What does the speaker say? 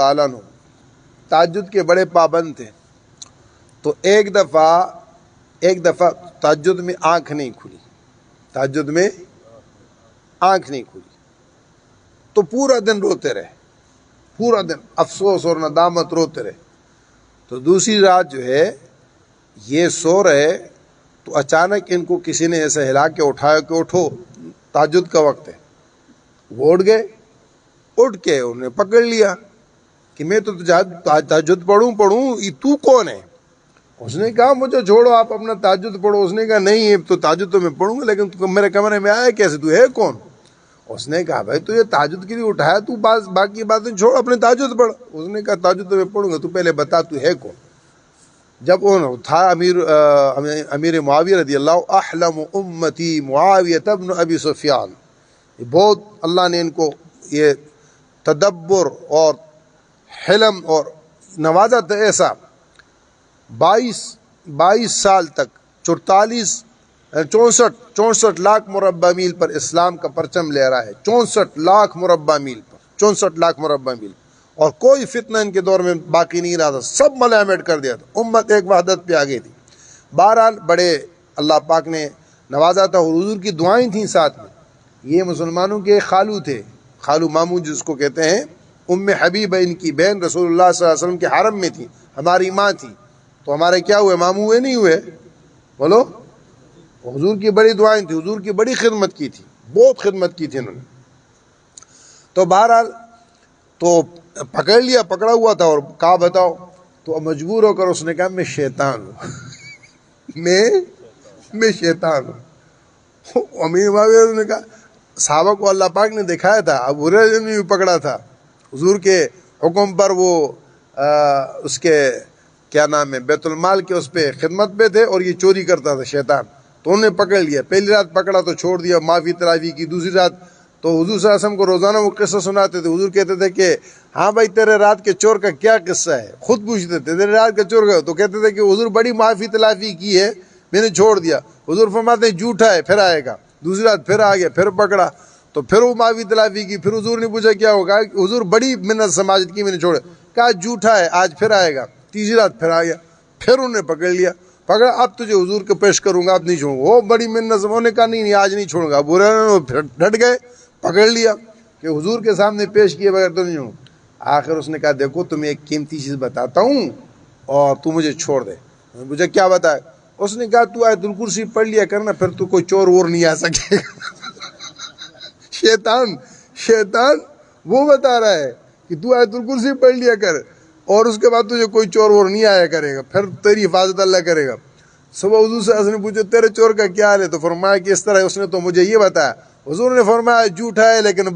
تعالیٰ عنہ تہجد کے بڑے پابند تھے. تو ایک دفعہ تہجد میں آنکھ نہیں کھلی. تہجد میں آنکھ نہیں کھلی تو پورا دن روتے رہے. پورا دن افسوس اور ندامت روتے رہے. تو دوسری رات جو ہے یہ سو رہے تو اچانک ان کو کسی نے ایسے ہلا کے اٹھایا کہ اٹھو تہجد کا وقت ہے. وہ اٹھ گئے. اٹھ کے انہوں نے پکڑ لیا کہ میں تو تہجد پڑھوں یہ تو کون ہے؟ اس نے کہا مجھے چھوڑو آپ اپنا تہجد پڑھو. اس نے کہا نہیں تو تہجد تو میں پڑھوں گا لیکن تو میرے کمرے میں آیا کیسے؟ تو ہے کون؟ اس نے کہا بھائی تو یہ تہجد کے لیے اٹھایا تو باقی باتیں چھوڑ اپنے تہجد پڑھ. اس نے کہا تہجد تو میں پڑھوں گا تو پہلے بتا تو ہے کون. جب انہوں تھا امیر معاویہ رضی اللہ احلم امتی معاویہ ابن ابی سفیان. بہت اللہ نے ان کو یہ تدبر اور حلم اور نوازا تھا ایسا. 22 سال تک 64 لاکھ مربع میل پر اسلام کا پرچم لہرا ہے. 64 لاکھ مربع میل پر اور کوئی فتنہ ان کے دور میں باقی نہیں رہا تھا. سب ملامت کر دیا تھا. امت ایک وحدت پہ آ گئی تھی. بہرحال بڑے اللہ پاک نے نوازا تھا اور حضور کی دعائیں تھیں ساتھ میں. یہ مسلمانوں کے خالو تھے, خالو مامو جس کو کہتے ہیں. ام حبیبہ ان کی بہن رسول اللہ صلی اللہ علیہ وسلم کے حرم میں تھی. ہماری ماں تھی تو ہمارے کیا ہوئے؟ مامو ہوئے نہیں ہوئے؟ بولو. حضور کی بڑی دعائیں تھی. حضور کی بڑی خدمت کی تھی. بہت خدمت کی تھی انہوں نے. تو بہرحال تو پکڑا ہوا تھا اور کہا بتاؤ. تو مجبور ہو کر اس نے کہا میں شیطان ہوں. میں شیطان ہوں. امیر معاویہ نے کہا صحابہ کو اللہ پاک نے دکھایا تھا. ابو ہریرہ نے بھی پکڑا تھا حضور کے حکم پر. وہ اس کے کیا نام ہے بیت المال کے اس پہ خدمت پہ تھے اور یہ چوری کرتا تھا شیطان. تو انہوں نے پکڑ لیا. پہلی رات پکڑا تو چھوڑ دیا, معافی تلافی کی. دوسری رات تو حضور صلی اللہ علیہ وسلم کو روزانہ وہ قصہ سناتے تھے. حضور کہتے تھے کہ ہاں بھائی تیرے رات کے چور کا کیا قصہ ہے؟ خود پوچھتے تھے تیرے رات کا چور کا. تو کہتے تھے کہ حضور بڑی معافی تلافی کی ہے میں نے چھوڑ دیا. حضور فرماتے ہیں جھوٹا ہے پھر آئے گا. دوسری رات پھر آ گیا, پھر پکڑا تو پھر وہ معافی تلافی کی. پھر حضور نے پوچھا کیا ہوگا؟ حضور بڑی منت سماجت کی میں نے چھوڑا. کہا جھوٹا ہے آج پھر آئے گا. تیسری رات پھر آ گیا. پھر انہوں نے پکڑ لیا. پکڑا اب تجھے حضور کو پیش کروں گا, اب نہیں چھوڑوں گا. وہ بڑی منت نے کہا نہیں آج نہیں چھوڑوں گا. ابو ہریرہ ڈٹ گئے, پکڑ لیا کہ حضور کے سامنے پیش کیے بغیر تو نہیں چھوڑوں. آخر اس نے کہا دیکھو تمہیں ایک قیمتی چیز بتاتا ہوں اور تو مجھے چھوڑ دے. مجھے کیا بتایا؟ اس نے کہا تو آیت الکرسی پڑھ لیا کرنا پھر تو کوئی چور وور نہیں آ سکے گا. شیطان وہ بتا رہا ہے کہ تو آیت الکرسی پڑھ لیا کر اور اس کے بعد تجھے کوئی چور وور نہیں آیا کرے گا, پھر تیری حفاظت اللہ کرے گا. صبح حضور سے نے پوچھا تیرے چور کا کیا حال ہے؟ تو فرمایا کہ اس طرح. اس نے تو مجھے یہ بتایا. حضور نے فرمایا جھوٹا ہے لیکن